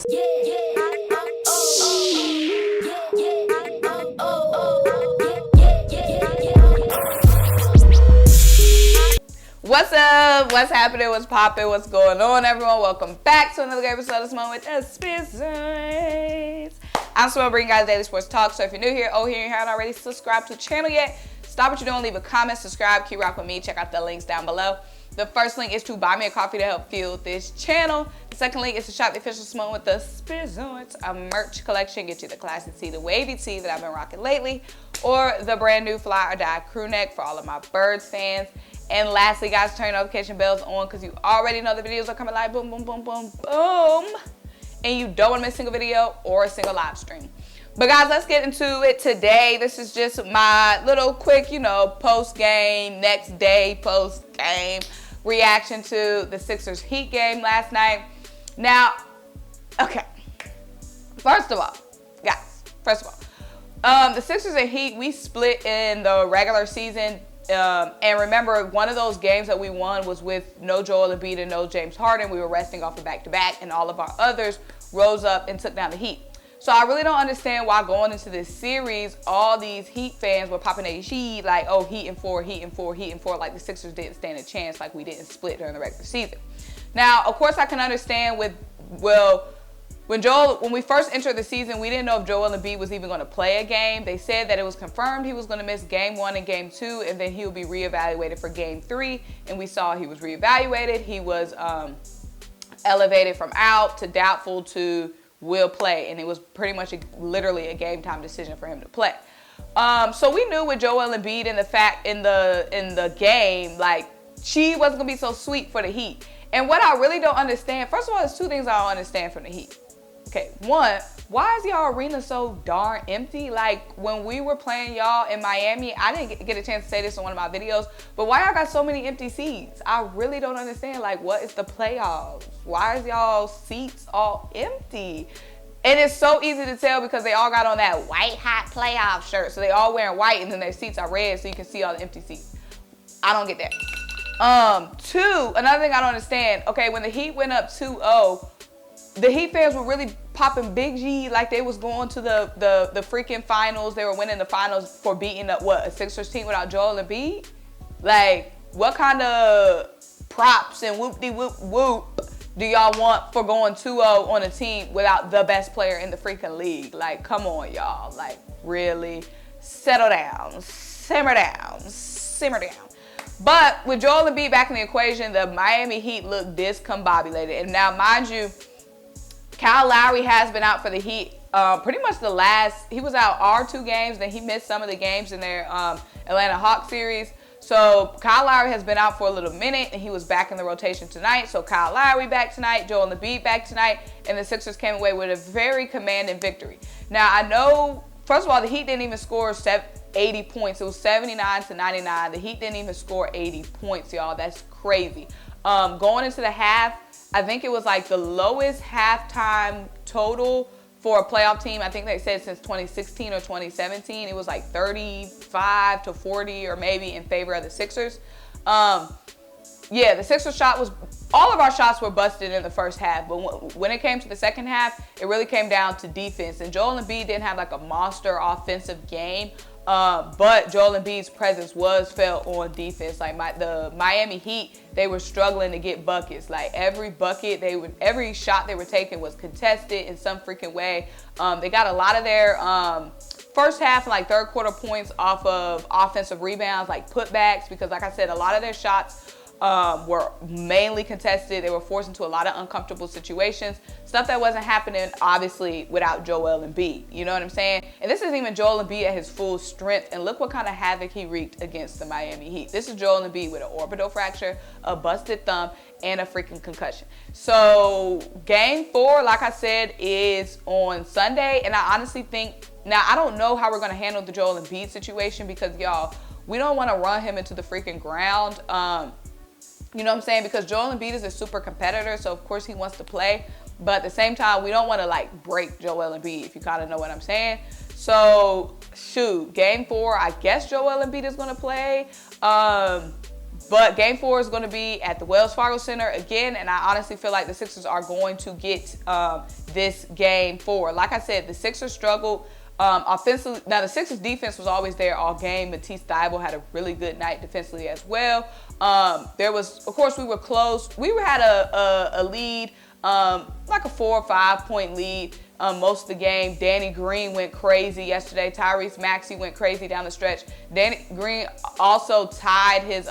What's up? What's happening? What's popping? What's going on, everyone? Welcome back to another episode of Simone with the Sports. I'm Simone, bringing you guys daily sports talk. So if you're new here, here you haven't already subscribed to the channel yet, stop what you're doing, leave a comment, subscribe, keep rocking with me. Check out the links down below. The first link is to buy me a coffee to help fuel this channel. The second link is to shop the official Simone with the Sports, a merch collection. Get you the classic tee, the wavy tee that I've been rocking lately, or the brand new fly or die crew neck for all of my birds fans. And lastly, guys, turn your notification bells on because you already know the videos are coming live, boom, boom, boom, boom, boom. And you don't want to miss a single video or a single live stream. But guys, let's get into it today. This is just my little quick, post-game, next day post-game reaction to the Sixers Heat game last night. Now, okay, first of all, the Sixers and Heat, we split in the regular season. And remember, one of those games that we won was with no Joel Embiid and no James Harden. We were resting off the back-to-back, and all of our others rose up and took down the Heat. So I really don't understand why going into this series, all these Heat fans were popping a sheet like, oh, Heat and 4, Heat and 4, Heat and 4, like the Sixers didn't stand a chance, like we didn't split during the regular season. Now, of course, I can understand when we first entered the season, we didn't know if Joel Embiid was even going to play a game. They said that it was confirmed he was going to miss game 1 and game 2, and then he would be reevaluated for game 3. And we saw he was reevaluated. He was elevated from out to doubtful to will play, and it was pretty much literally a game time decision for him to play. So we knew with Joel Embiid and the fact in the game, like, she wasn't going to be so sweet for the Heat. And what I really don't understand, first of all, there's two things I don't understand from the Heat. Okay, one, why is y'all arena so darn empty? Like, when we were playing y'all in Miami, I didn't get a chance to say this in one of my videos, but why y'all got so many empty seats? I really don't understand. Like, what is the playoffs? Why is y'all seats all empty? And it's so easy to tell because they all got on that white hot playoff shirt. So they all wearing white and then their seats are red so you can see all the empty seats. I don't get that. Two, another thing I don't understand. Okay, when the Heat went up 2-0, the Heat fans were really popping Big G like they was going to the freaking finals. They were winning the finals for beating up, a Sixers team without Joel Embiid? Like, what kind of props and whoop-de-whoop-whoop do y'all want for going 2-0 on a team without the best player in the freaking league? Like, come on, y'all. Like, really? Settle down. Simmer down. Simmer down. But with Joel Embiid back in the equation, the Miami Heat look discombobulated. And now, mind you, Kyle Lowry has been out for the Heat pretty much he was out our 2 games, then he missed some of the games in their Atlanta Hawks series. So Kyle Lowry has been out for a little minute, and he was back in the rotation tonight. So Kyle Lowry back tonight, Joel Embiid back tonight, and the Sixers came away with a very commanding victory. Now, I know, first of all, the Heat didn't even score 80 points. It was 79-99. The Heat didn't even score 80 points, y'all. That's crazy. Going into the half, I think it was like the lowest halftime total for a playoff team. I think they said since 2016 or 2017. It was like 35-40 or maybe in favor of the Sixers. Yeah, the Sixers shot was, all of our shots were busted in the first half. But when it came to the second half, it really came down to defense. And Joel Embiid didn't have like a monster offensive game. But Joel Embiid's presence was felt on defense. Like the Miami Heat, they were struggling to get buckets. Like every shot they were taking was contested in some freaking way. They got a lot of their first half and like third quarter points off of offensive rebounds, like putbacks, because like I said, a lot of their shots were mainly contested. They were forced into a lot of uncomfortable situations. Stuff that wasn't happening, obviously, without Joel Embiid. You know what I'm saying? And this isn't even Joel Embiid at his full strength. And look what kind of havoc he wreaked against the Miami Heat. This is Joel Embiid with an orbital fracture, a busted thumb, and a freaking concussion. So game 4, like I said, is on Sunday. And I honestly think, now I don't know how we're going to handle the Joel Embiid situation because, y'all, we don't want to run him into the freaking ground. You know what I'm saying? Because Joel Embiid is a super competitor, so of course he wants to play. But at the same time, we don't want to like break Joel Embiid, if you kind of know what I'm saying. So, shoot, game 4, I guess Joel Embiid is going to play. But game 4 is going to be at the Wells Fargo Center again, and I honestly feel like the Sixers are going to get this game 4. Like I said, the Sixers struggled offensively. Now, the Sixers defense was always there all game. Matisse Thybulle had a really good night defensively as well. There was, of course, we were close. We had a lead, like a 4 or 5 point lead most of the game. Danny Green went crazy yesterday. Tyrese Maxey went crazy down the stretch. Danny Green also tied his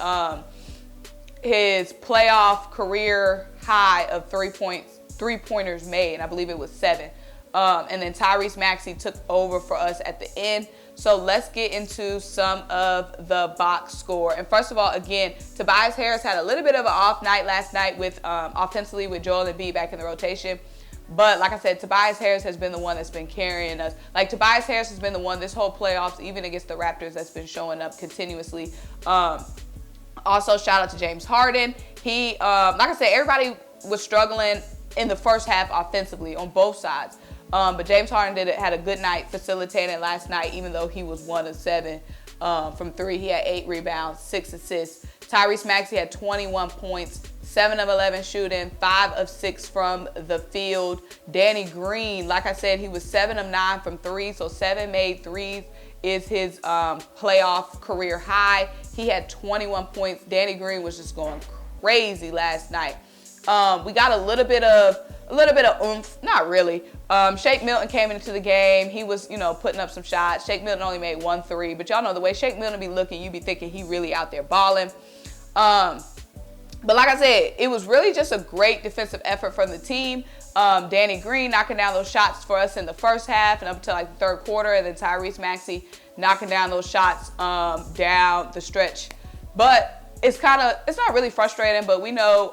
playoff career high of 3-pointers made, and I believe it was 7. And then Tyrese Maxey took over for us at the end. So let's get into some of the box score. And first of all, again, Tobias Harris had a little bit of an off night last night with offensively with Joel Embiid back in the rotation. But like I said, Tobias Harris has been the one that's been carrying us. Like, Tobias Harris has been the one this whole playoffs, even against the Raptors, that's been showing up continuously. Also, shout out to James Harden. He, like I said, everybody was struggling in the first half offensively on both sides. But James Harden had a good night facilitating last night, even though he was 1 of 7 from 3. He had 8 rebounds, 6 assists. Tyrese Maxey had 21 points, 7 of 11 shooting, 5 of 6 from the field. Danny Green, like I said, he was 7 of 9 from 3, so 7 made threes is his playoff career high. He had 21 points. Danny Green was just going crazy last night. We got a little bit of oomph, not really. Shake Milton came into the game. He was, putting up some shots. Shake Milton only made 1 3, but y'all know the way Shake Milton be looking, you be thinking he really out there balling. But like I said, it was really just a great defensive effort from the team. Danny Green knocking down those shots for us in the first half and up until like the third quarter, and then Tyrese Maxey knocking down those shots down the stretch. But it's not really frustrating, but we know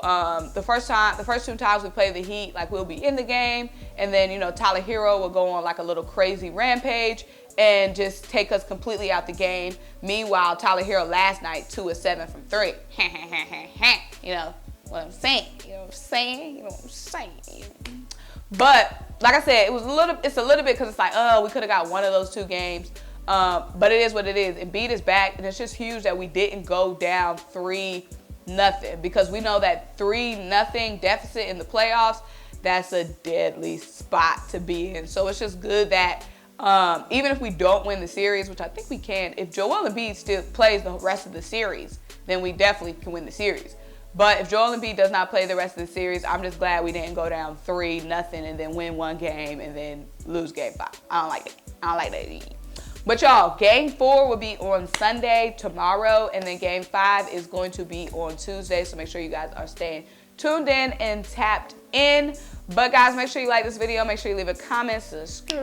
the first 2 times we played the Heat, like, we'll be in the game, and then, Tyler Hero will go on like a little crazy rampage and just take us completely out the game. Meanwhile, Tyler Hero last night, 2 of 7 from 3. You know what I'm saying? But like I said, it's a little bit because it's like, we could have got one of those 2 games. But it is what it is. Embiid is back, and it's just huge that we didn't go down 3-0, because we know that 3-0 deficit in the playoffs, that's a deadly spot to be in. So it's just good that even if we don't win the series, which I think we can, if Joel Embiid still plays the rest of the series, then we definitely can win the series. But if Joel Embiid does not play the rest of the series, I'm just glad we didn't go down 3-0 and then win 1 game and then lose game 5. I don't like it. I don't like that. But y'all, game 4 will be on Sunday, tomorrow, and then game 5 is going to be on Tuesday. So make sure you guys are staying tuned in and tapped in. But guys, make sure you like this video. Make sure you leave a comment, subscribe.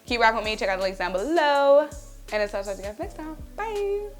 Keep rocking with me. Check out the links down below. And I'll talk to you guys next time. Bye.